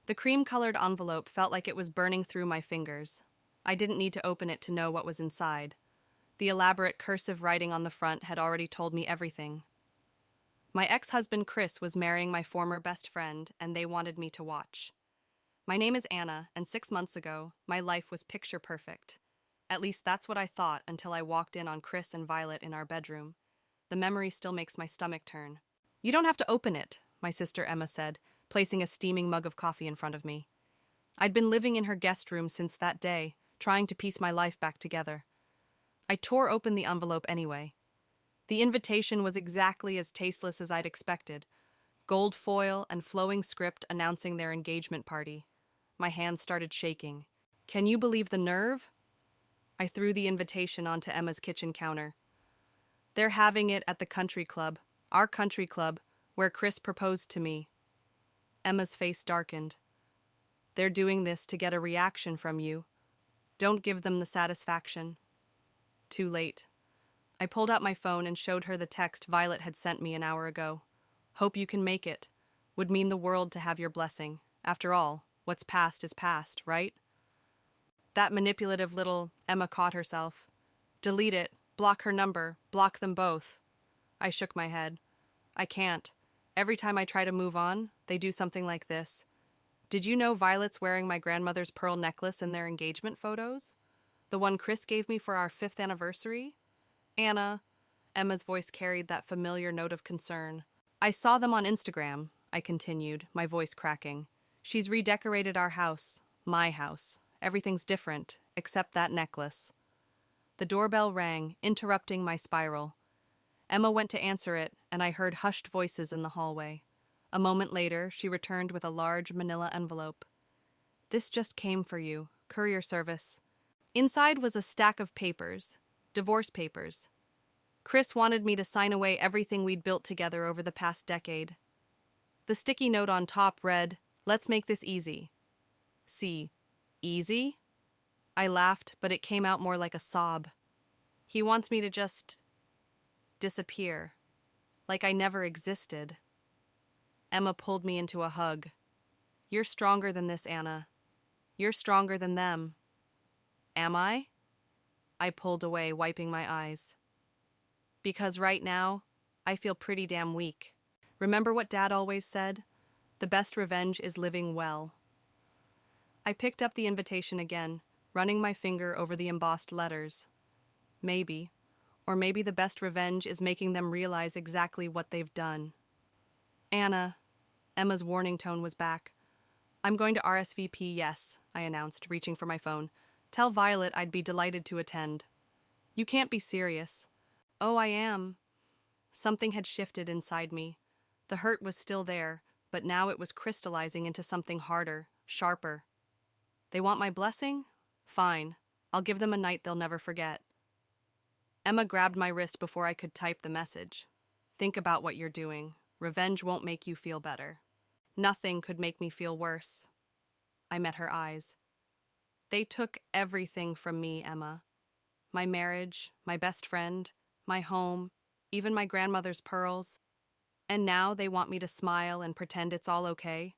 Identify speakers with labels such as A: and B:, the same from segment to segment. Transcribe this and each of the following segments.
A: The cream-colored envelope felt like it was burning through my fingers. I didn't need to open it to know what was inside. The elaborate cursive writing on the front had already told me everything. My ex-husband Chris was marrying my former best friend, and they wanted me to watch. My name is Anna, and 6 months ago, my life was picture perfect. At least that's what I thought until I walked in on Chris and Violet in our bedroom. The memory still makes my stomach turn. "You don't have to open it," my sister Emma said, placing a steaming mug of coffee in front of me. I'd been living in her guest room since that day, trying to piece my life back together. I tore open the envelope anyway. The invitation was exactly as tasteless as I'd expected. Gold foil and flowing script announcing their engagement party. My hands started shaking. Can you believe the nerve? I threw the invitation onto Emma's kitchen counter. "They're having it at the country club, our country club, where Chris proposed to me." Emma's face darkened. "They're doing this to get a reaction from you. Don't give them the satisfaction." Too late. I pulled out my phone and showed her the text Violet had sent me an hour ago. "Hope you can make it. Would mean the world to have your blessing. After all, what's past is past, right?" That manipulative little Emma caught herself. "Delete it, block her number, block them both." I shook my head. "I can't. Every time I try to move on, they do something like this. Did you know Violet's wearing my grandmother's pearl necklace in their engagement photos? The one Chris gave me for our 5th anniversary? Anna," Emma's voice carried that familiar note of concern. "I saw them on Instagram," I continued, my voice cracking. "She's redecorated our house, my house. Everything's different, except that necklace." The doorbell rang, interrupting my spiral. Emma went to answer it, and I heard hushed voices in the hallway. A moment later, she returned with a large manila envelope. "This just came for you, courier service." Inside was a stack of papers, divorce papers. Chris wanted me to sign away everything we'd built together over the past decade. The sticky note on top read, "Let's make this easy." See, easy? I laughed, but it came out more like a sob. He wants me to just disappear, like I never existed. Emma pulled me into a hug. "You're stronger than this, Anna. You're stronger than them." "Am I?" I pulled away, wiping my eyes. "Because right now, I feel pretty damn weak. Remember what Dad always said? The best revenge is living well." I picked up the invitation again, running my finger over the embossed letters. Maybe, or maybe the best revenge is making them realize exactly what they've done. "Anna," Emma's warning tone was back. "I'm going to RSVP, yes," I announced, reaching for my phone. "Tell Violet I'd be delighted to attend." "You can't be serious." "Oh, I am." Something had shifted inside me. The hurt was still there, but now it was crystallizing into something harder, sharper. "They want my blessing? Fine. I'll give them a night they'll never forget." Emma grabbed my wrist before I could type the message. "Think about what you're doing. Revenge won't make you feel better." Nothing could make me feel worse. I met her eyes. "They took everything from me, Emma. My marriage, my best friend, my home, even my grandmother's pearls. And now they want me to smile and pretend it's all okay.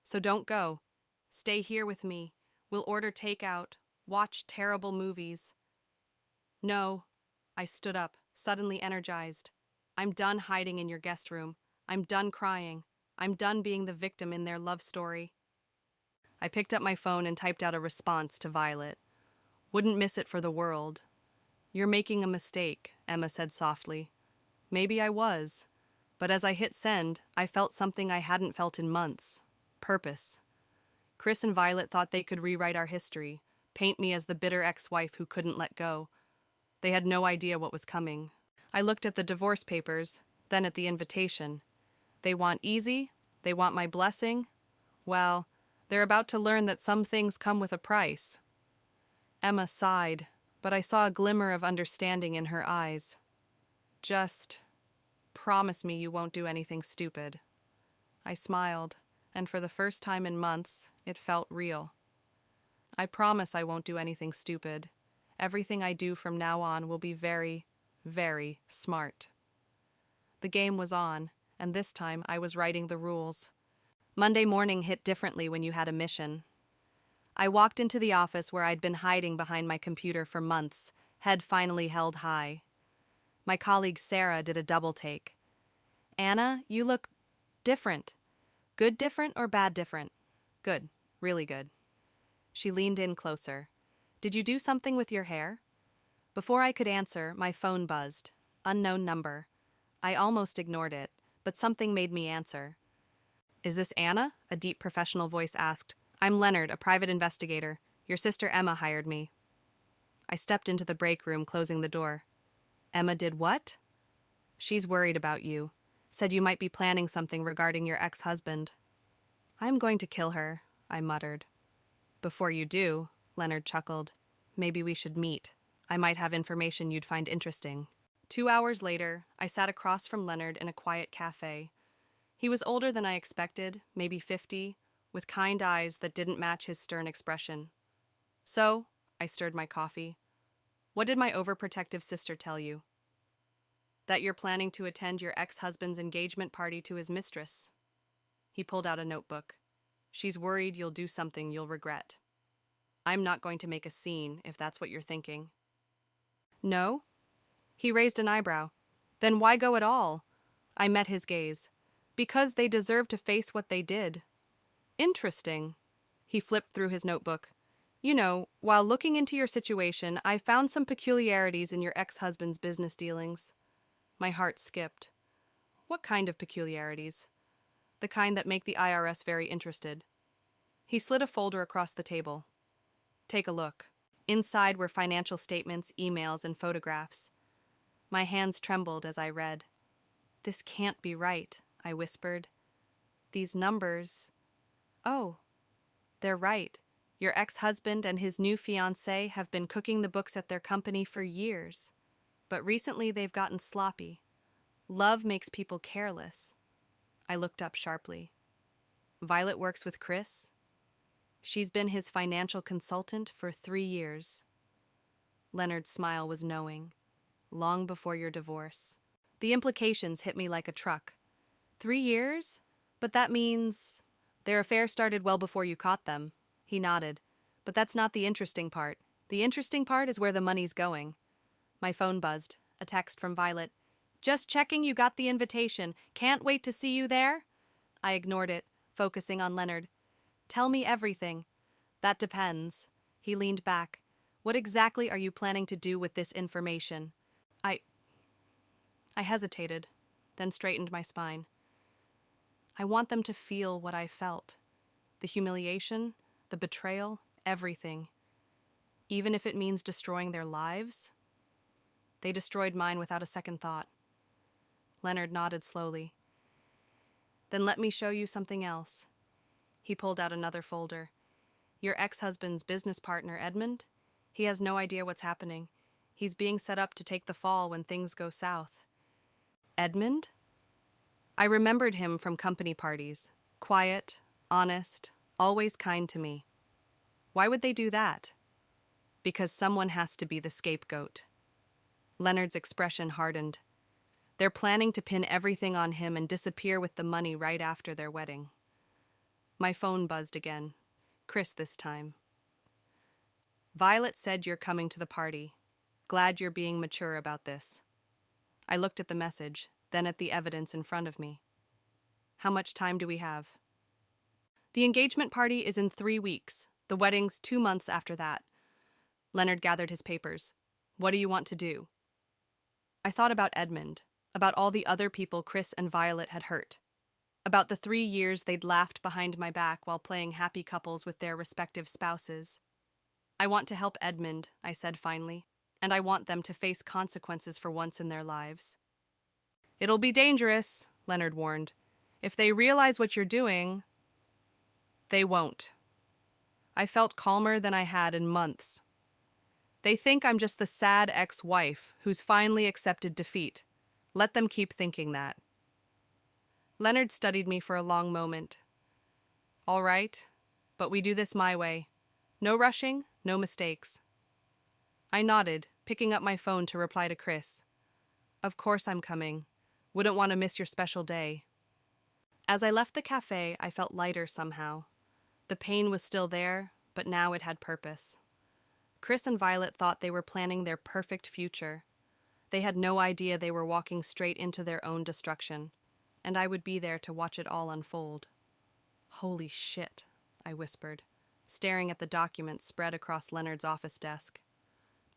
A: So don't go. Stay here with me. We'll order takeout, watch terrible movies." "No." I stood up, suddenly energized. "I'm done hiding in your guest room. I'm done crying. I'm done being the victim in their love story." I picked up my phone and typed out a response to Violet. "Wouldn't miss it for the world." "You're making a mistake," Emma said softly. Maybe I was, but as I hit send, I felt something I hadn't felt in months. Purpose. Chris and Violet thought they could rewrite our history, paint me as the bitter ex-wife who couldn't let go. They had no idea what was coming. I looked at the divorce papers, then at the invitation. They want easy, they want my blessing. Well, they're about to learn that some things come with a price. Emma sighed, but I saw a glimmer of understanding in her eyes. "Just promise me you won't do anything stupid." I smiled, and for the first time in months, it felt real. "I promise I won't do anything stupid. Everything I do from now on will be very, very smart." The game was on, and this time I was writing the rules. Monday morning hit differently when you had a mission. I walked into the office where I'd been hiding behind my computer for months, head finally held high. My colleague Sarah did a double take. "Anna, you look different. Good different or bad different?" "Good, really good." She leaned in closer. "Did you do something with your hair?" Before I could answer, my phone buzzed. Unknown number. I almost ignored it, but something made me answer. "Is this Anna?" a deep professional voice asked. "I'm Leonard, a private investigator. Your sister Emma hired me." I stepped into the break room, closing the door. "Emma did what?" "She's worried about you. Said you might be planning something regarding your ex-husband." "I'm going to kill her," I muttered. "Before you do," Leonard chuckled, "maybe we should meet. I might have information you'd find interesting." 2 hours later, I sat across from Leonard in a quiet cafe. He was older than I expected, maybe 50, with kind eyes that didn't match his stern expression. "So," I stirred my coffee, "what did my overprotective sister tell you?" "That you're planning to attend your ex-husband's engagement party to his mistress." He pulled out a notebook. "She's worried you'll do something you'll regret." "I'm not going to make a scene, if that's what you're thinking." "No?" He raised an eyebrow. "Then why go at all?" I met his gaze. "Because they deserve to face what they did." "Interesting." He flipped through his notebook. "You know, while looking into your situation, I found some peculiarities in your ex-husband's business dealings." My heart skipped. "What kind of peculiarities?" "The kind that make the IRS very interested." He slid a folder across the table. "Take a look." Inside were financial statements, emails, and photographs. My hands trembled as I read. "This can't be right," I whispered. "These numbers..." "Oh, they're right. Your ex-husband and his new fiancée have been cooking the books at their company for years. But recently they've gotten sloppy. Love makes people careless." I looked up sharply. "Violet works with Chris?" "She's been his financial consultant for 3 years." Leonard's smile was knowing. "Long before your divorce." The implications hit me like a truck. 3 years? But that means... "Their affair started well before you caught them." He nodded. "But that's not the interesting part. The interesting part is where the money's going." My phone buzzed. A text from Violet. "Just checking you got the invitation. Can't wait to see you there." I ignored it, focusing on Leonard. "Tell me everything." "That depends." He leaned back. "What exactly are you planning to do with this information?" I hesitated, then straightened my spine. "I want them to feel what I felt. The humiliation, the betrayal, everything. Even if it means destroying their lives." "They destroyed mine without a second thought." Leonard nodded slowly. "Then let me show you something else." He pulled out another folder. "Your ex-husband's business partner, Edmund? He has no idea what's happening. He's being set up to take the fall when things go south." "Edmund?" I remembered him from company parties. Quiet, honest, always kind to me. "Why would they do that?" "Because someone has to be the scapegoat." Leonard's expression hardened. "They're planning to pin everything on him and disappear with the money right after their wedding." My phone buzzed again. Chris this time. "Violet said you're coming to the party. Glad you're being mature about this." I looked at the message, then at the evidence in front of me. "How much time do we have?" "The engagement party is in 3 weeks. The wedding's 2 months after that." Leonard gathered his papers. "What do you want to do?" I thought about Edmund, about all the other people Chris and Violet had hurt, about the 3 years they'd laughed behind my back while playing happy couples with their respective spouses. "I want to help Edmund," I said finally, "and I want them to face consequences for once in their lives." "It'll be dangerous," Leonard warned. "If they realize what you're doing..." "They won't." I felt calmer than I had in months. "They think I'm just the sad ex-wife who's finally accepted defeat. Let them keep thinking that." Leonard studied me for a long moment. "All right, but we do this my way. No rushing, no mistakes." I nodded, picking up my phone to reply to Chris. "Of course I'm coming. Wouldn't want to miss your special day." As I left the cafe, I felt lighter somehow. The pain was still there, but now it had purpose. Chris and Violet thought they were planning their perfect future. They had no idea they were walking straight into their own destruction, and I would be there to watch it all unfold. Holy shit, I whispered, staring at the documents spread across Leonard's office desk.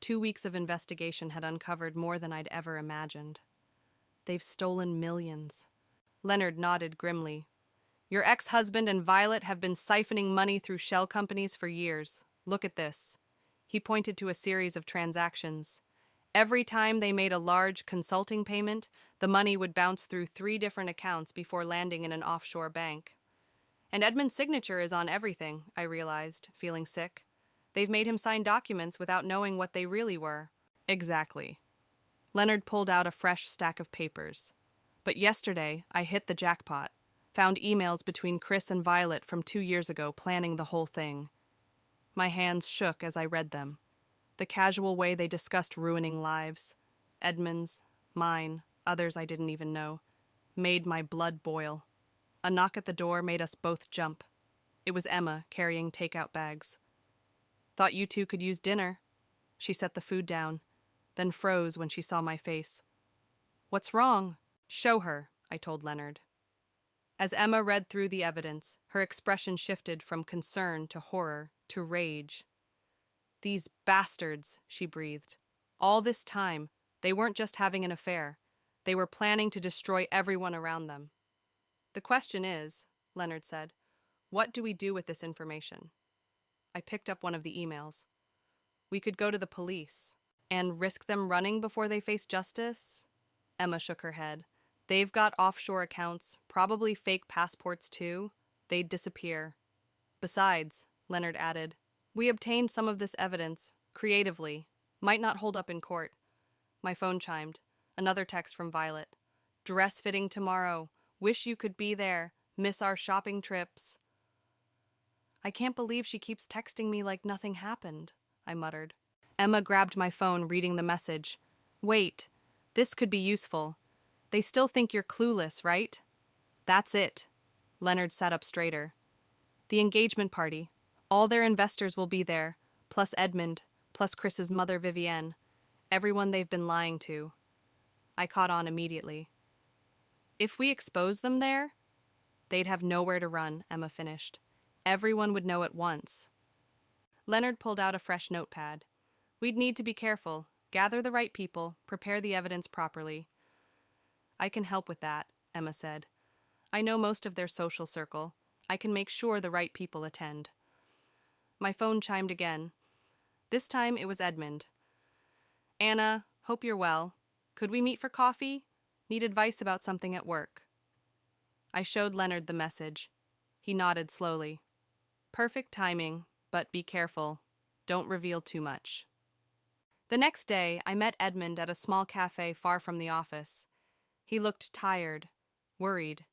A: 2 weeks of investigation had uncovered more than I'd ever imagined. They've stolen millions. Leonard nodded grimly. Your ex-husband and Violet have been siphoning money through shell companies for years. Look at this. He pointed to a series of transactions. Every time they made a large consulting payment, the money would bounce through 3 different accounts before landing in an offshore bank. And Edmund's signature is on everything, I realized, feeling sick. They've made him sign documents without knowing what they really were. Exactly. Leonard pulled out a fresh stack of papers. But yesterday, I hit the jackpot. Found emails between Chris and Violet from 2 years ago planning the whole thing. My hands shook as I read them. The casual way they discussed ruining lives, Edmund's, mine, others I didn't even know, made my blood boil. A knock at the door made us both jump. It was Emma carrying takeout bags. Thought you two could use dinner. She set the food down, then froze when she saw my face. What's wrong? Show her, I told Leonard. As Emma read through the evidence, her expression shifted from concern to horror to rage. These bastards, she breathed. All this time, they weren't just having an affair. They were planning to destroy everyone around them. The question is, Leonard said, what do we do with this information? I picked up one of the emails. We could go to the police. And risk them running before they face justice? Emma shook her head. They've got offshore accounts, probably fake passports too. They'd disappear. Besides, Leonard added, we obtained some of this evidence, creatively. Might not hold up in court. My phone chimed. Another text from Violet. Dress fitting tomorrow. Wish you could be there. Miss our shopping trips. I can't believe she keeps texting me like nothing happened, I muttered. Emma grabbed my phone, reading the message. Wait, this could be useful. They still think you're clueless, right? That's it. Leonard sat up straighter. The engagement party. All their investors will be there, plus Edmund, plus Chris's mother Vivienne. Everyone they've been lying to. I caught on immediately. If we expose them there, they'd have nowhere to run, Emma finished. Everyone would know at once. Leonard pulled out a fresh notepad. We'd need to be careful, gather the right people, prepare the evidence properly. I can help with that, Emma said. I know most of their social circle. I can make sure the right people attend. My phone chimed again. This time it was Edmund. Anna, hope you're well. Could we meet for coffee? Need advice about something at work. I showed Leonard the message. He nodded slowly. Perfect timing, but be careful. Don't reveal too much. The next day, I met Edmund at a small cafe far from the office. He looked tired, worried.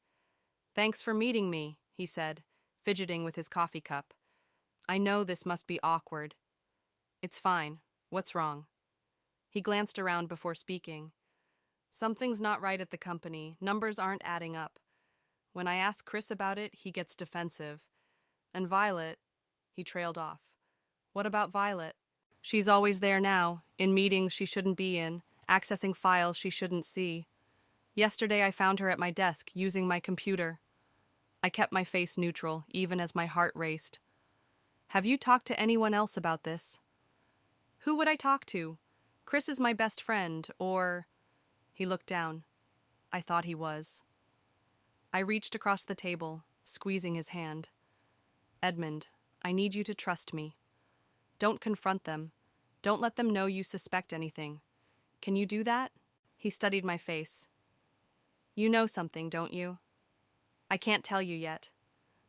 A: Thanks for meeting me, he said, fidgeting with his coffee cup. I know this must be awkward. It's fine. What's wrong? He glanced around before speaking. Something's not right at the company. Numbers aren't adding up. When I ask Chris about it, he gets defensive. And Violet, he trailed off. What about Violet? She's always there now, in meetings she shouldn't be in, accessing files she shouldn't see. Yesterday I found her at my desk, using my computer. I kept my face neutral, even as my heart raced. Have you talked to anyone else about this? Who would I talk to? Chris is my best friend, or... He looked down. I thought he was. I reached across the table, squeezing his hand. Edmund, I need you to trust me. Don't confront them. Don't let them know you suspect anything. Can you do that? He studied my face. You know something, don't you? I can't tell you yet,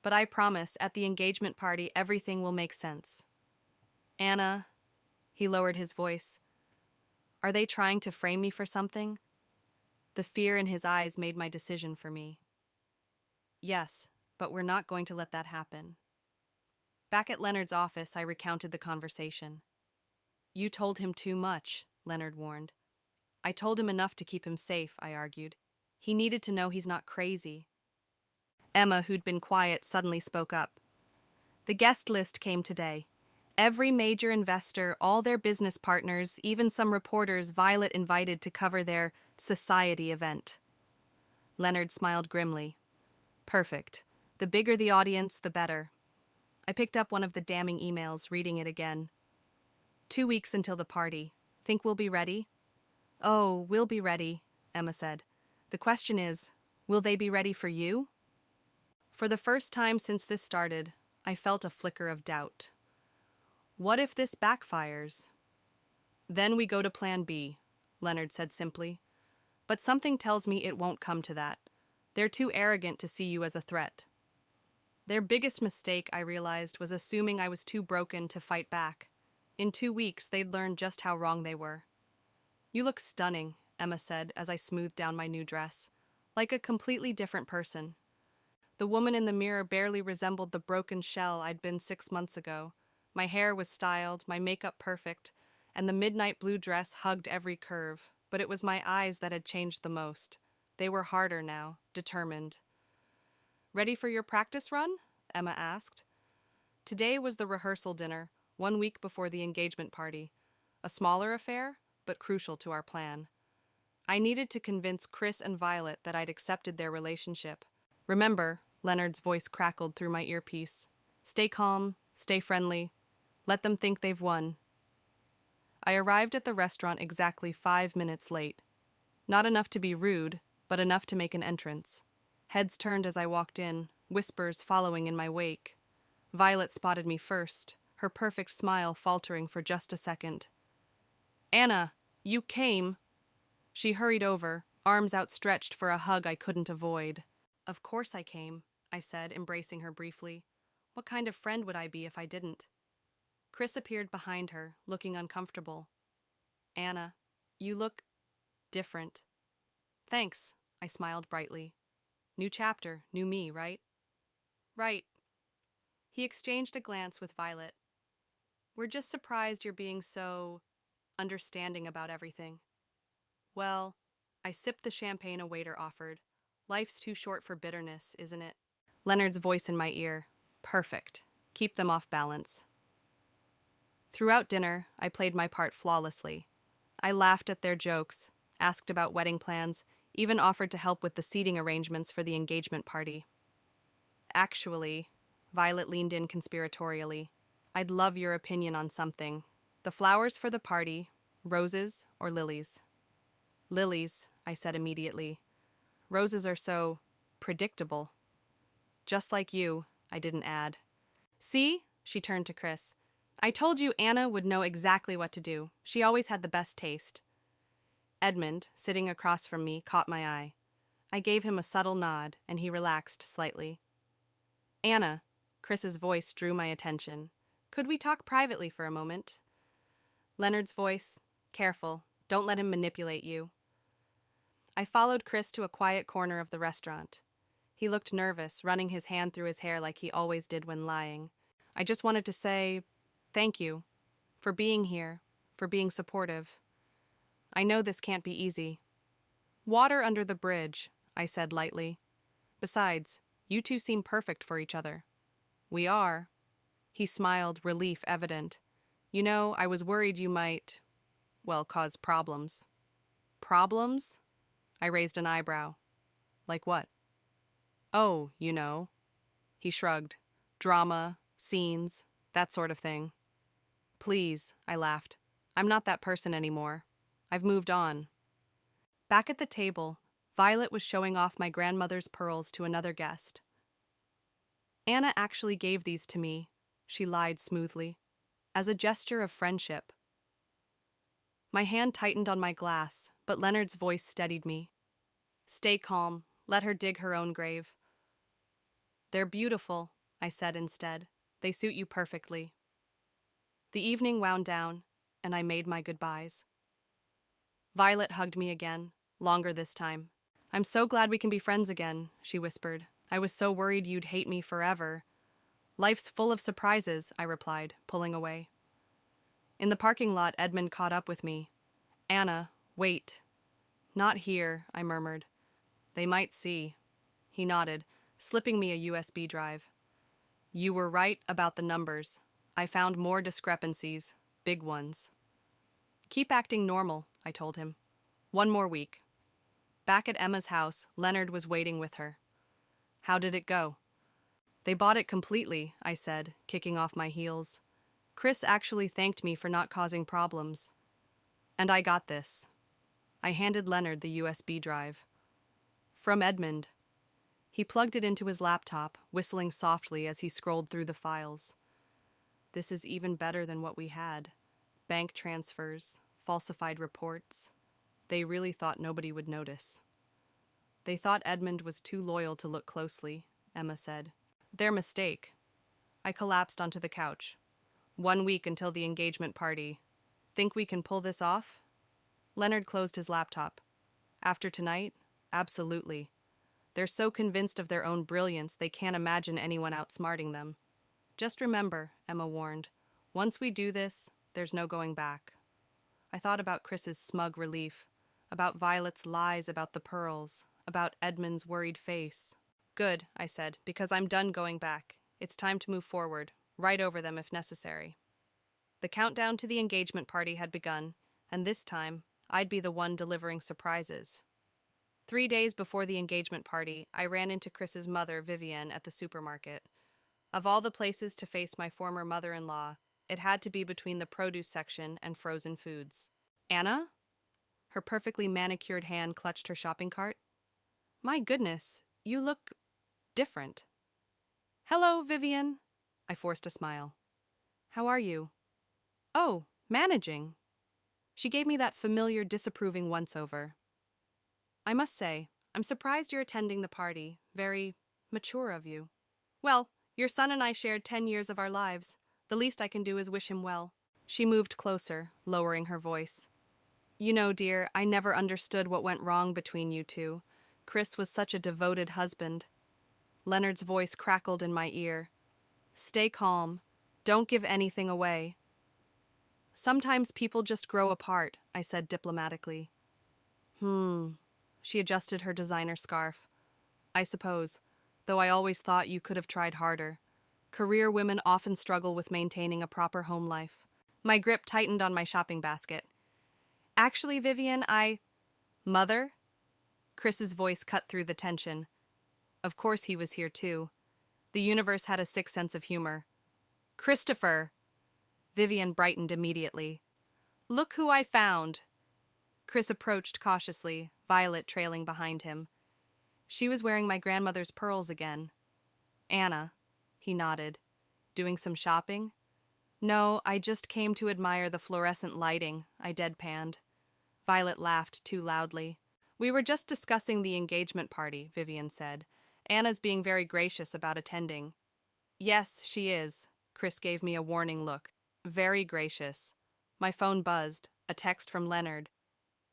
A: but I promise at the engagement party everything will make sense. Anna, he lowered his voice. Are they trying to frame me for something? The fear in his eyes made my decision for me. Yes, but we're not going to let that happen. Back at Leonard's office, I recounted the conversation. You told him too much, Leonard warned. I told him enough to keep him safe, I argued. He needed to know he's not crazy. Emma, who'd been quiet, suddenly spoke up. The guest list came today. Every major investor, all their business partners, even some reporters Violet invited to cover their society event. Leonard smiled grimly. Perfect. The bigger the audience, the better. I picked up one of the damning emails, reading it again. 2 weeks until the party. Think we'll be ready? Oh, we'll be ready, Emma said. The question is, will they be ready for you? For the first time since this started, I felt a flicker of doubt. What if this backfires? Then we go to plan B, Leonard said simply. But something tells me it won't come to that. They're too arrogant to see you as a threat. Their biggest mistake, I realized, was assuming I was too broken to fight back. In 2 weeks, they'd learn just how wrong they were. You look stunning, Emma said as I smoothed down my new dress. Like a completely different person. The woman in the mirror barely resembled the broken shell I'd been 6 months ago. My hair was styled, my makeup perfect, and the midnight blue dress hugged every curve. But it was my eyes that had changed the most. They were harder now, determined. Ready for your practice run? Emma asked. Today was the rehearsal dinner, 1 week before the engagement party. A smaller affair, but crucial to our plan. I needed to convince Chris and Violet that I'd accepted their relationship. Remember, Leonard's voice crackled through my earpiece. Stay calm, stay friendly. Let them think they've won. I arrived at the restaurant exactly 5 minutes late. Not enough to be rude, but enough to make an entrance. Heads turned as I walked in, whispers following in my wake. Violet spotted me first, her perfect smile faltering for just a second. Anna, you came. She hurried over, arms outstretched for a hug I couldn't avoid. Of course I came, I said, embracing her briefly. What kind of friend would I be if I didn't? Chris appeared behind her, looking uncomfortable. Anna, you look different. Thanks, I smiled brightly. New chapter, new me, right? Right. He exchanged a glance with Violet. We're just surprised you're being so understanding about everything. Well, I sipped the champagne a waiter offered. Life's too short for bitterness, isn't it? Leonard's voice in my ear. Perfect. Keep them off balance. Throughout dinner, I played my part flawlessly. I laughed at their jokes, asked about wedding plans, even offered to help with the seating arrangements for the engagement party. Actually, Violet leaned in conspiratorially, I'd love your opinion on something. The flowers for the party, roses or lilies? Lilies, I said immediately. Roses are so predictable. Just like you, I didn't add. See? She turned to Chris. I told you Anna would know exactly what to do. She always had the best taste. Edmund, sitting across from me, caught my eye. I gave him a subtle nod, and he relaxed slightly. Anna, Chris's voice drew my attention. Could we talk privately for a moment? Leonard's voice, careful, don't let him manipulate you. I followed Chris to a quiet corner of the restaurant. He looked nervous, running his hand through his hair like he always did when lying. I just wanted to say, thank you, for being here, for being supportive. I know this can't be easy. Water under the bridge, I said lightly. Besides, you two seem perfect for each other. We are. He smiled, relief evident. You know, I was worried you might, well, cause problems. Problems? I raised an eyebrow. Like what? Oh, you know. He shrugged. Drama, scenes, that sort of thing. Please, I laughed. I'm not that person anymore. I've moved on. Back at the table, Violet was showing off my grandmother's pearls to another guest. Anna actually gave these to me, she lied smoothly, as a gesture of friendship. My hand tightened on my glass, but Leonard's voice steadied me. Stay calm. Let her dig her own grave. They're beautiful, I said instead. They suit you perfectly. The evening wound down, and I made my goodbyes. Violet hugged me again, longer this time. I'm so glad we can be friends again, she whispered. I was so worried you'd hate me forever. Life's full of surprises, I replied, pulling away. In the parking lot, Edmund caught up with me. Anna, wait. Not here, I murmured. They might see. He nodded. slipping me a USB drive. You were right about the numbers. I found more discrepancies, big ones. Keep acting normal, I told him. One more week. Back at Emma's house, Leonard was waiting with her. How did it go? They bought it completely, I said, kicking off my heels. Chris actually thanked me for not causing problems. And I got this. I handed Leonard the USB drive. From Edmund. He plugged it into his laptop, whistling softly as he scrolled through the files. This is even better than what we had. Bank transfers, falsified reports. They really thought nobody would notice. They thought Edmund was too loyal to look closely, Emma said. Their mistake. I collapsed onto the couch. 1 week until the engagement party. Think we can pull this off? Leonard closed his laptop. After tonight? Absolutely. They're so convinced of their own brilliance they can't imagine anyone outsmarting them. Just remember, Emma warned, once we do this, there's no going back. I thought about Chris's smug relief, about Violet's lies about the pearls, about Edmund's worried face. Good, I said, because I'm done going back. It's time to move forward, right over them if necessary. The countdown to the engagement party had begun, and this time, I'd be the one delivering surprises. 3 days before the engagement party, I ran into Chris's mother, Vivienne, at the supermarket. Of all the places to face my former mother-in-law, it had to be between the produce section and frozen foods. Anna? Her perfectly manicured hand clutched her shopping cart. My goodness, you look different. Hello, Vivienne. I forced a smile. How are you? Oh, managing. She gave me that familiar, disapproving once-over. I must say, I'm surprised you're attending the party. Very mature of you. Well, your son and I shared 10 years of our lives. The least I can do is wish him well. She moved closer, lowering her voice. You know, dear, I never understood what went wrong between you two. Chris was such a devoted husband. Leonard's voice crackled in my ear. Stay calm. Don't give anything away. Sometimes people just grow apart, I said diplomatically. She adjusted her designer scarf. I suppose, though I always thought you could have tried harder. Career women often struggle with maintaining a proper home life. My grip tightened on my shopping basket. Actually, Vivienne, Mother? Chris's voice cut through the tension. Of course he was here too. The universe had a sick sense of humor. Christopher! Vivienne brightened immediately. Look who I found! Chris approached cautiously, Violet trailing behind him. She was wearing my grandmother's pearls again. Anna, he nodded. Doing some shopping? No, I just came to admire the fluorescent lighting, I deadpanned. Violet laughed too loudly. We were just discussing the engagement party, Vivienne said. Anna's being very gracious about attending. Yes, she is. Chris gave me a warning look. Very gracious. My phone buzzed. A text from Leonard.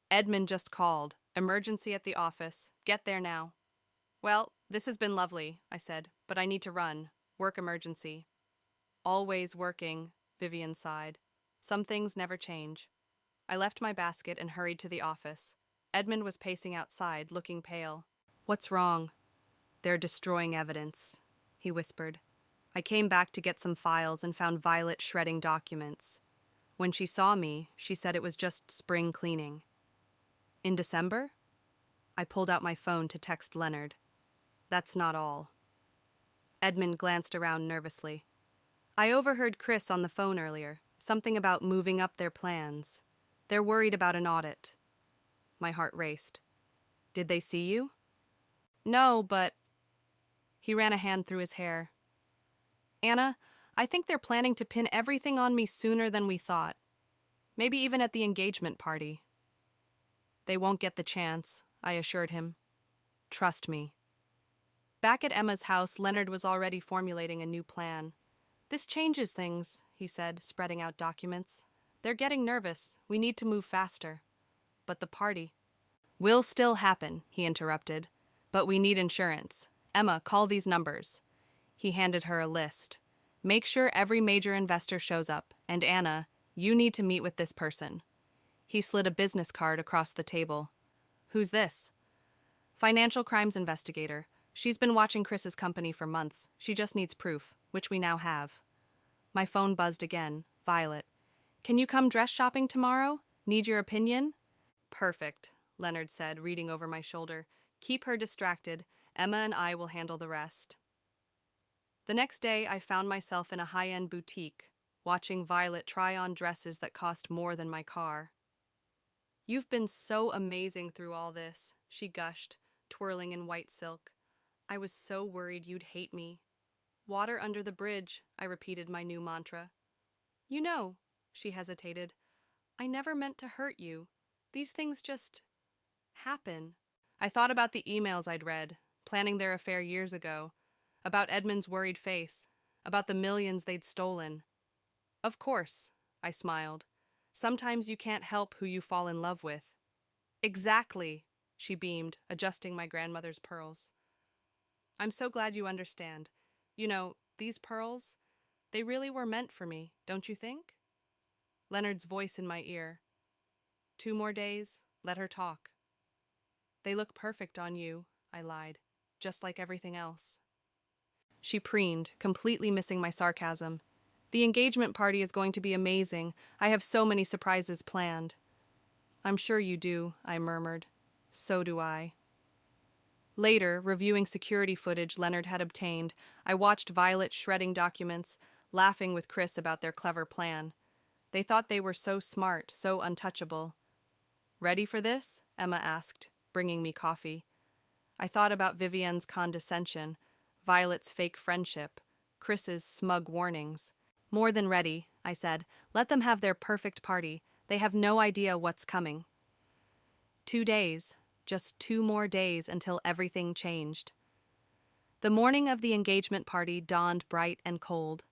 A: Edmund just called. Emergency at the office. Get there now. Well, this has been lovely, I said, but I need to run. Work emergency. Always working, Vivienne sighed. Some things never change. I left my basket and hurried to the office. Edmund was pacing outside, looking pale. What's wrong? They're destroying evidence, he whispered. I came back to get some files and found Violet shredding documents. When she saw me, she said it was just spring cleaning. In December? I pulled out my phone to text Leonard. That's not all. Edmund glanced around nervously. I overheard Chris on the phone earlier, something about moving up their plans. They're worried about an audit. My heart raced. Did they see you? No, but... He ran a hand through his hair. Anna, I think they're planning to pin everything on me sooner than we thought. Maybe even at the engagement party. They won't get the chance, I assured him. Trust me. Back at Emma's house, Leonard was already formulating a new plan. This changes things, he said, spreading out documents. They're getting nervous. We need to move faster. But the party will still happen, he interrupted. But we need insurance. Emma, call these numbers. He handed her a list. Make sure every major investor shows up. And Anna, you need to meet with this person. He slid a business card across the table. Who's this? Financial crimes investigator. She's been watching Chris's company for months. She just needs proof, which we now have. My phone buzzed again. Violet. Can you come dress shopping tomorrow? Need your opinion? Perfect, Leonard said, reading over my shoulder. Keep her distracted. Emma and I will handle the rest. The next day, I found myself in a high-end boutique, watching Violet try on dresses that cost more than my car. You've been so amazing through all this, she gushed, twirling in white silk. I was so worried you'd hate me. Water under the bridge, I repeated my new mantra. You know, she hesitated, I never meant to hurt you. These things just happen. I thought about the emails I'd read, planning their affair years ago, about Edmund's worried face, about the millions they'd stolen. Of course, I smiled. Sometimes you can't help who you fall in love with. Exactly, she beamed, adjusting my grandmother's pearls. I'm so glad you understand. You know, these pearls, they really were meant for me, don't you think? Leonard's voice in my ear. 2 more days, let her talk. They look perfect on you, I lied, just like everything else. She preened, completely missing my sarcasm. The engagement party is going to be amazing. I have so many surprises planned. I'm sure you do, I murmured. So do I. Later, reviewing security footage Leonard had obtained, I watched Violet shredding documents, laughing with Chris about their clever plan. They thought they were so smart, so untouchable. Ready for this? Emma asked, bringing me coffee. I thought about Vivienne's condescension, Violet's fake friendship, Chris's smug warnings. More than ready, I said. Let them have their perfect party. They have no idea what's coming. 2 days, just 2 more days until everything changed. The morning of the engagement party dawned bright and cold.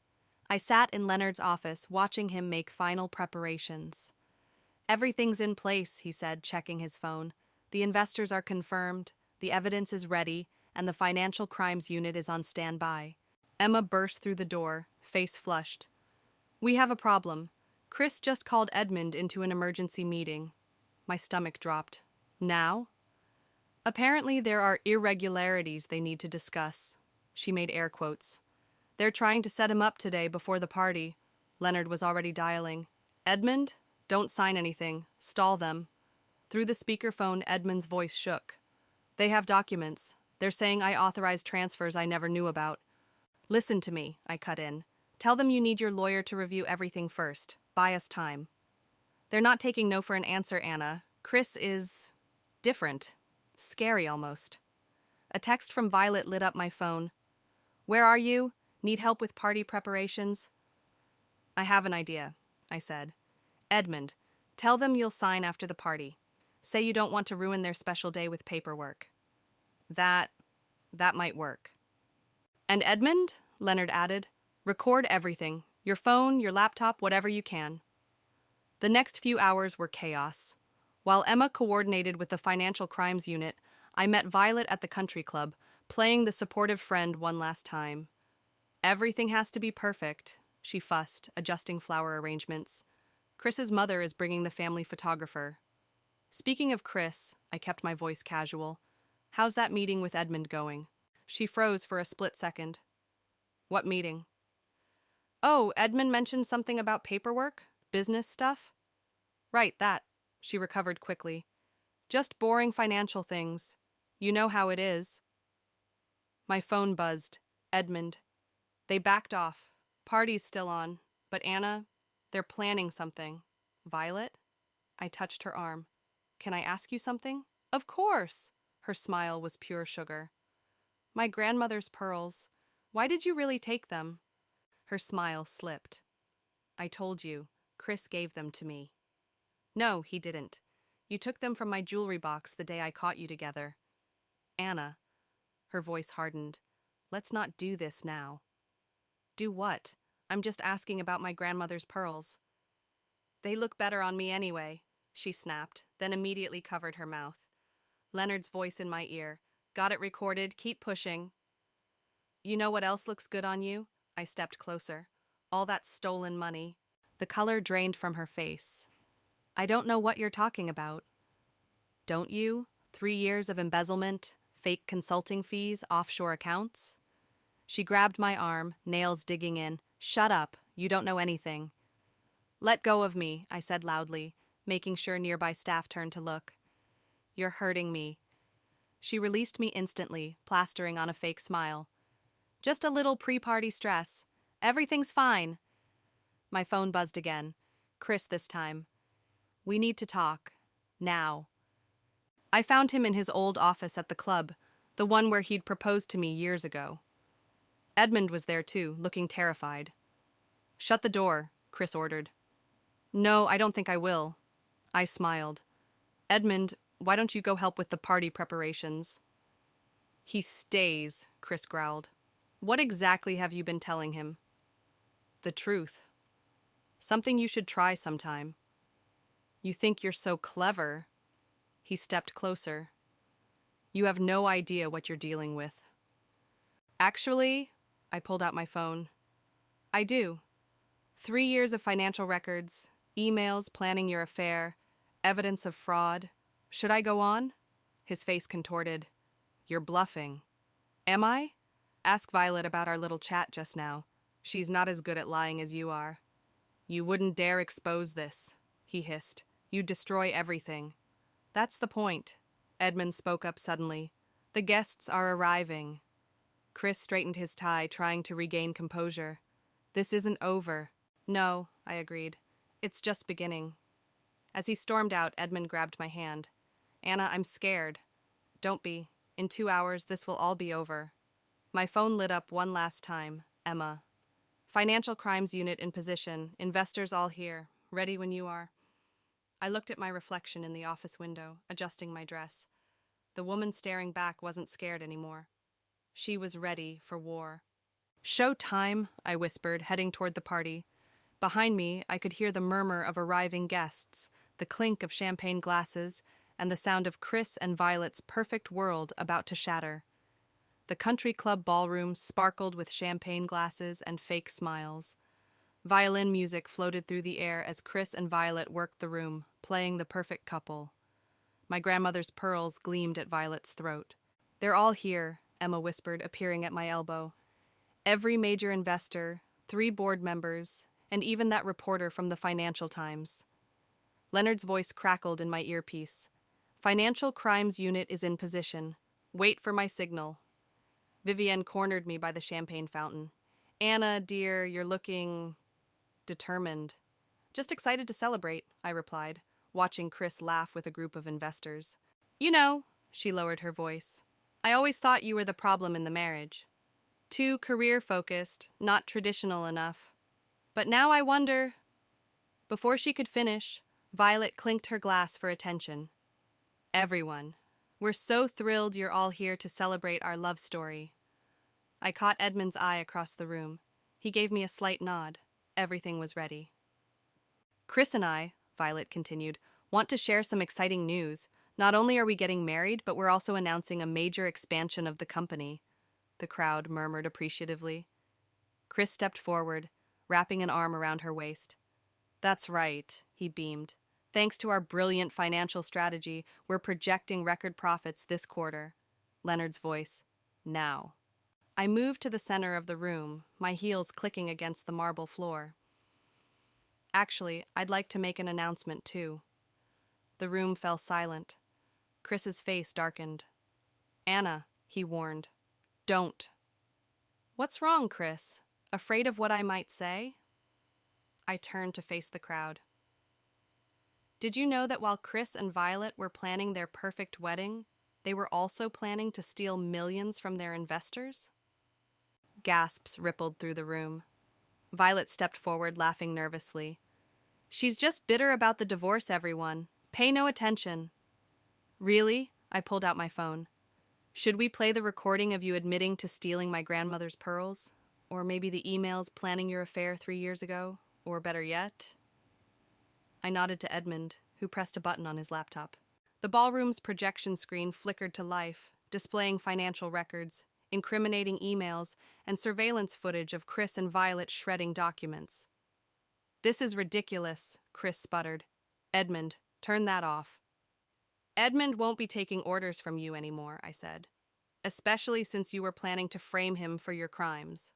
A: I sat in Leonard's office, watching him make final preparations. Everything's in place, he said, checking his phone. The investors are confirmed, the evidence is ready, and the financial crimes unit is on standby. Emma burst through the door, face flushed. We have a problem. Chris just called Edmund into an emergency meeting. My stomach dropped. Now? Apparently there are irregularities they need to discuss. She made air quotes. They're trying to set him up today before the party. Leonard was already dialing. Edmund? Don't sign anything. Stall them. Through the speakerphone, Edmund's voice shook. They have documents. They're saying I authorized transfers I never knew about. Listen to me, I cut in. Tell them you need your lawyer to review everything first. Buy us time. They're not taking no for an answer, Anna. Chris is different. Scary almost. A text from Violet lit up my phone. Where are you? Need help with party preparations? I have an idea, I said. Edmund, tell them you'll sign after the party. Say you don't want to ruin their special day with paperwork. That might work. And Edmund, Leonard added, record everything. Your phone, your laptop, whatever you can. The next few hours were chaos. While Emma coordinated with the financial crimes unit, I met Violet at the country club, playing the supportive friend one last time. Everything has to be perfect, she fussed, adjusting flower arrangements. Chris's mother is bringing the family photographer. Speaking of Chris, I kept my voice casual. How's that meeting with Edmund going? She froze for a split second. What meeting? Oh, Edmund mentioned something about paperwork? Business stuff? Right, that. She recovered quickly. Just boring financial things. You know how it is. My phone buzzed. Edmund. They backed off. Party's still on. But Anna, they're planning something. Violet? I touched her arm. Can I ask you something? Of course! Her smile was pure sugar. My grandmother's pearls. Why did you really take them? Her smile slipped. I told you, Chris gave them to me. No, he didn't. You took them from my jewelry box the day I caught you together. Anna. Her voice hardened. Let's not do this now. Do what? I'm just asking about my grandmother's pearls. They look better on me anyway, she snapped, then immediately covered her mouth. Leonard's voice in my ear. Got it recorded, keep pushing. You know what else looks good on you? I stepped closer. All that stolen money. The color drained from her face. I don't know what you're talking about. Don't you? 3 years of embezzlement, fake consulting fees, offshore accounts? She grabbed my arm, nails digging in. Shut up, you don't know anything. Let go of me, I said loudly, making sure nearby staff turned to look. You're hurting me. She released me instantly, plastering on a fake smile. Just a little pre-party stress. Everything's fine. My phone buzzed again. Chris this time. We need to talk. Now. I found him in his old office at the club, the one where he'd proposed to me years ago. Edmund was there too, looking terrified. Shut the door, Chris ordered. No, I don't think I will. I smiled. Edmund, why don't you go help with the party preparations? He stays, Chris growled. What exactly have you been telling him? The truth. Something you should try sometime. You think you're so clever. He stepped closer. You have no idea what you're dealing with. Actually, I pulled out my phone. I do. 3 years of financial records, emails planning your affair, evidence of fraud. Should I go on? His face contorted. You're bluffing. Am I? Ask Violet about our little chat just now. She's not as good at lying as you are. You wouldn't dare expose this, he hissed. You'd destroy everything. That's the point. Edmund spoke up suddenly. The guests are arriving. Chris straightened his tie, trying to regain composure. This isn't over. No, I agreed. It's just beginning. As he stormed out, Edmund grabbed my hand. Anna, I'm scared. Don't be. In 2 hours, this will all be over. My phone lit up one last time. Emma. Financial Crimes Unit in position. Investors all here. Ready when you are. I looked at my reflection in the office window, adjusting my dress. The woman staring back wasn't scared anymore. She was ready for war. Show time, I whispered, heading toward the party. Behind me, I could hear the murmur of arriving guests, the clink of champagne glasses, and the sound of Chris and Violet's perfect world about to shatter. The country club ballroom sparkled with champagne glasses and fake smiles. Violin music floated through the air as Chris and Violet worked the room, playing the perfect couple. My grandmother's pearls gleamed at Violet's throat. They're all here, Emma whispered, appearing at my elbow. Every major investor, 3 board members, and even that reporter from the Financial Times. Leonard's voice crackled in my earpiece. Financial Crimes Unit is in position. Wait for my signal. Vivienne cornered me by the champagne fountain. Anna, dear, you're looking determined. Just excited to celebrate, I replied, watching Chris laugh with a group of investors. You know, she lowered her voice, I always thought you were the problem in the marriage. Too career-focused, not traditional enough. But now I wonder... Before she could finish, Violet clinked her glass for attention. Everyone, we're so thrilled you're all here to celebrate our love story. I caught Edmund's eye across the room. He gave me a slight nod. Everything was ready. Chris and I, Violet continued, want to share some exciting news. Not only are we getting married, but we're also announcing a major expansion of the company. The crowd murmured appreciatively. Chris stepped forward, wrapping an arm around her waist. That's right, he beamed. Thanks to our brilliant financial strategy, we're projecting record profits this quarter. Leonard's voice. Now. I moved to the center of the room, my heels clicking against the marble floor. Actually, I'd like to make an announcement, too. The room fell silent. Chris's face darkened. Anna, he warned. Don't. What's wrong, Chris? Afraid of what I might say? I turned to face the crowd. Did you know that while Chris and Violet were planning their perfect wedding, they were also planning to steal millions from their investors? Gasps rippled through the room. Violet stepped forward, laughing nervously. She's just bitter about the divorce, everyone. Pay no attention. Really? I pulled out my phone. Should we play the recording of you admitting to stealing my grandmother's pearls? Or maybe the emails planning your affair 3 years ago? Or better yet? I nodded to Edmund, who pressed a button on his laptop. The ballroom's projection screen flickered to life, displaying financial records, incriminating emails, and surveillance footage of Chris and Violet shredding documents. This is ridiculous, Chris sputtered. Edmund, turn that off. Edmund won't be taking orders from you anymore, I said. especially since you were planning to frame him for your crimes.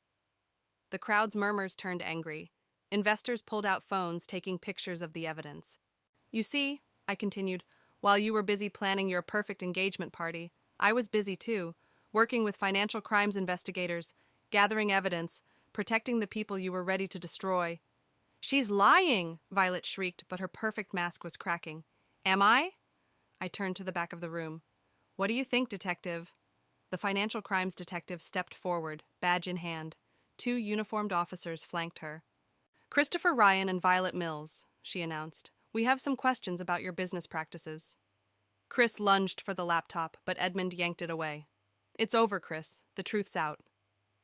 A: The crowd's murmurs turned angry. Investors pulled out phones, taking pictures of the evidence. You see, I continued, while you were busy planning your perfect engagement party, I was busy too, working with financial crimes investigators, gathering evidence, protecting the people you were ready to destroy. She's lying, Violet shrieked, but her perfect mask was cracking. Am I? I turned to the back of the room. What do you think, detective? The financial crimes detective stepped forward, badge in hand. 2 uniformed officers flanked her. Christopher Ryan and Violet Mills, she announced. We have some questions about your business practices. Chris lunged for the laptop, but Edmund yanked it away. It's over, Chris. The truth's out.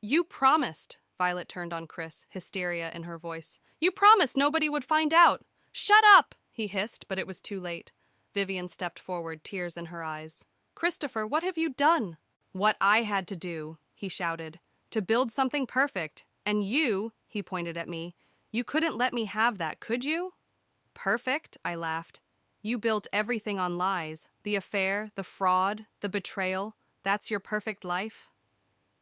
A: You promised, Violet turned on Chris, hysteria in her voice. You promised nobody would find out. Shut up, he hissed, but it was too late. Vivian stepped forward, tears in her eyes. Christopher, what have you done? What I had to do, he shouted, to build something perfect. And you, he pointed at me, you couldn't let me have that, could you? Perfect, I laughed. You built everything on lies. The affair, the fraud, the betrayal. That's your perfect life?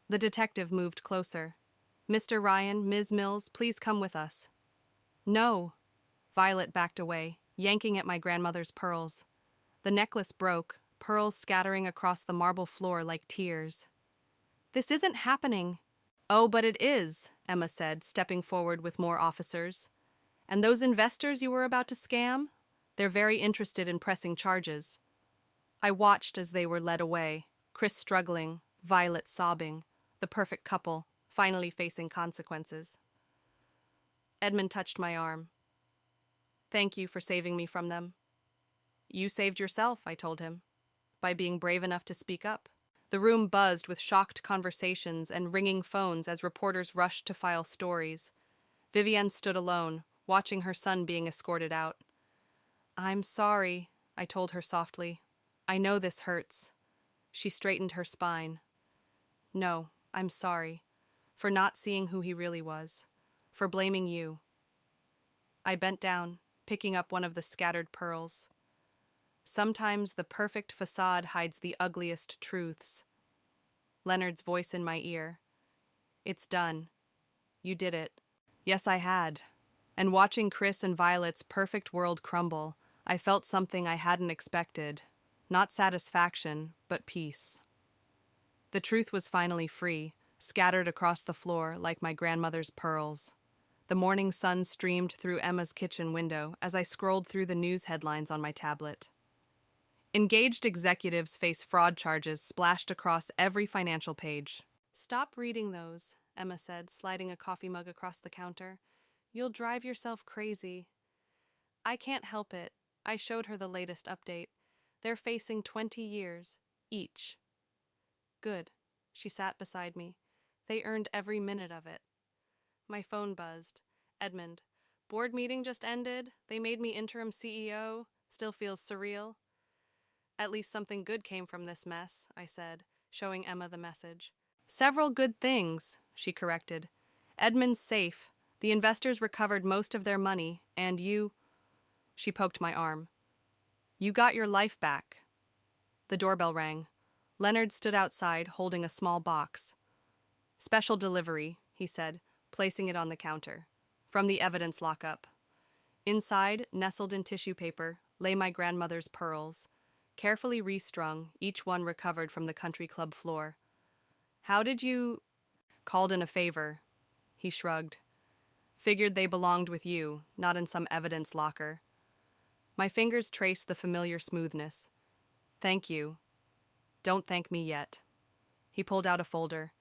A: The detective moved closer. Mr. Ryan, Ms. Mills, please come with us. No. Violet backed away, yanking at my grandmother's pearls. The necklace broke, pearls scattering across the marble floor like tears. This isn't happening. Oh, but it is, Emma said, stepping forward with more officers. And those investors you were about to scam? They're very interested in pressing charges. I watched as they were led away, Chris struggling, Violet sobbing, the perfect couple, finally facing consequences. Edmund touched my arm. Thank you for saving me from them. You saved yourself, I told him, by being brave enough to speak up. The room buzzed with shocked conversations and ringing phones as reporters rushed to file stories. Vivienne stood alone, watching her son being escorted out. I'm sorry, I told her softly. I know this hurts. She straightened her spine. No, I'm sorry. For not seeing who he really was. For blaming you. I bent down, picking up one of the scattered pearls. Sometimes the perfect facade hides the ugliest truths. Leonard's voice in my ear. It's done. You did it. Yes, I had. And watching Chris and Violet's perfect world crumble, I felt something I hadn't expected. Not satisfaction, but peace. The truth was finally free, scattered across the floor like my grandmother's pearls. The morning sun streamed through Emma's kitchen window as I scrolled through the news headlines on my tablet. Engaged executives face fraud charges splashed across every financial page. Stop reading those, Emma said, sliding a coffee mug across the counter. You'll drive yourself crazy. I can't help it. I showed her the latest update. They're facing 20 years, each. Good. She sat beside me. They earned every minute of it. My phone buzzed. Edmund. Board meeting just ended. They made me interim CEO. Still feels surreal. At least something good came from this mess, I said, showing Emma the message. Several good things, she corrected. Edmund's safe. The investors recovered most of their money, and you... She poked my arm. You got your life back. The doorbell rang. Leonard stood outside, holding a small box. Special delivery, he said, placing it on the counter. From the evidence lockup. Inside, nestled in tissue paper, lay my grandmother's pearls. Carefully restrung, each one recovered from the country club floor. How did you... Called in a favor. He shrugged. Figured they belonged with you, not in some evidence locker. My fingers traced the familiar smoothness. Thank you. Don't thank me yet. He pulled out a folder.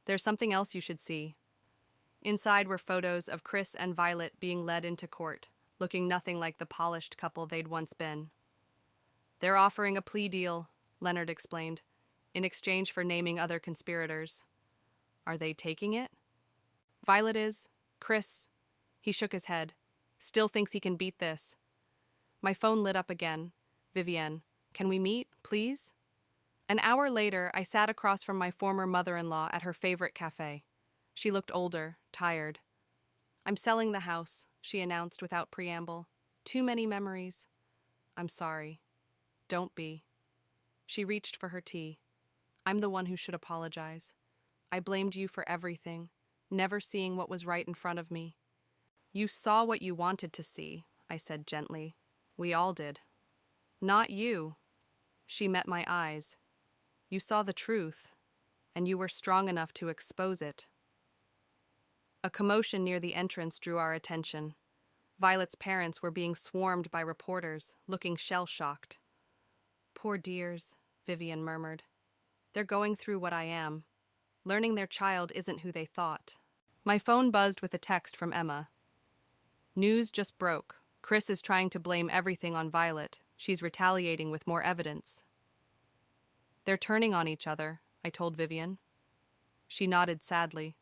A: There's something else you should see. Inside were photos of Chris and Violet being led into court, looking nothing like the polished couple they'd once been. They're offering a plea deal, Leonard explained, in exchange for naming other conspirators. Are they taking it? Violet is. Chris. He shook his head. Still thinks he can beat this. My phone lit up again. Vivienne, can we meet, please? An hour later, I sat across from my former mother-in-law at her favorite cafe. She looked older, tired. I'm selling the house, she announced without preamble. Too many memories. I'm sorry. Don't be. She reached for her tea. I'm the one who should apologize. I blamed you for everything, never seeing what was right in front of me. You saw what you wanted to see, I said gently. We all did. Not you. She met my eyes. You saw the truth, and you were strong enough to expose it. A commotion near the entrance drew our attention. Violet's parents were being swarmed by reporters, looking shell-shocked. Poor dears, Vivian murmured. They're going through what I am. Learning their child isn't who they thought. My phone buzzed with a text from Emma. News just broke. Chris is trying to blame everything on Violet. She's retaliating with more evidence. They're turning on each other, I told Vivian. She nodded sadly.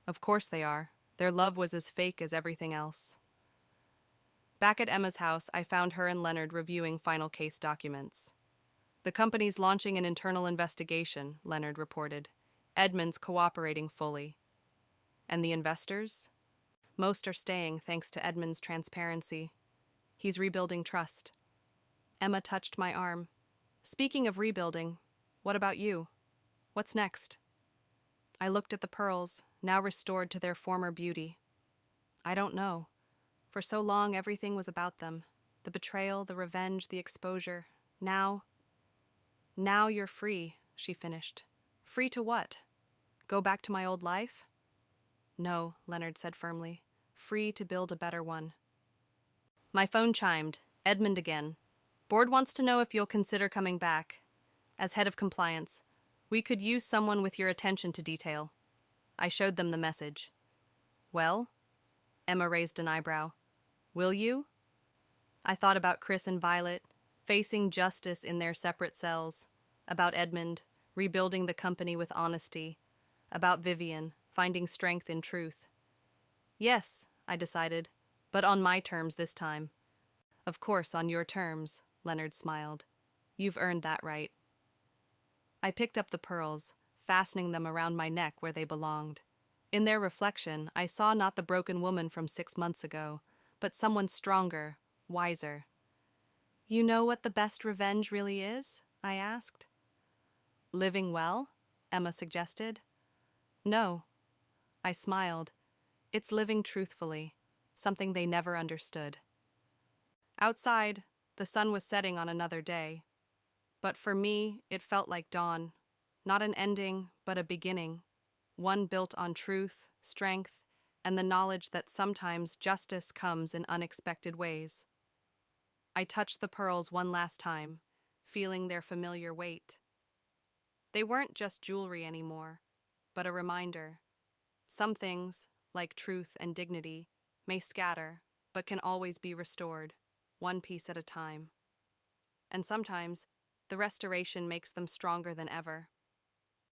A: Of course they are. Their love was as fake as everything else. Back at Emma's house, I found her and Leonard reviewing final case documents. The company's launching an internal investigation, Leonard reported. Edmund's cooperating fully. And the investors? Most are staying thanks to Edmund's transparency. He's rebuilding trust. Emma touched my arm. Speaking of rebuilding, what about you? What's next? I looked at the pearls, now restored to their former beauty. I don't know. For so long, everything was about them. The betrayal, the revenge, the exposure. Now you're free, she finished. Free to what? Go back to my old life? No, Leonard said firmly. Free to build a better one. My phone chimed. Edmund again. Board wants to know if you'll consider coming back. As head of compliance, we could use someone with your attention to detail. I showed them the message. Well? Emma raised an eyebrow. Will you? I thought about Chris and Violet, facing justice in their separate cells, about Edmund, rebuilding the company with honesty, about Vivian, finding strength in truth. Yes, I decided, but on my terms this time. Of course, on your terms, Leonard smiled. You've earned that right. I picked up the pearls, fastening them around my neck where they belonged. In their reflection, I saw not the broken woman from 6 months ago, but someone stronger, wiser. You know what the best revenge really is? I asked. Living well? Emma suggested. No. I smiled. It's living truthfully, something they never understood. Outside, the sun was setting on another day. But for me, it felt like dawn. Not an ending, but a beginning. One built on truth, strength, and the knowledge that sometimes justice comes in unexpected ways. I touched the pearls one last time, feeling their familiar weight. They weren't just jewelry anymore, but a reminder. Some things, like truth and dignity, may scatter, but can always be restored, one piece at a time. And sometimes, the restoration makes them stronger than ever.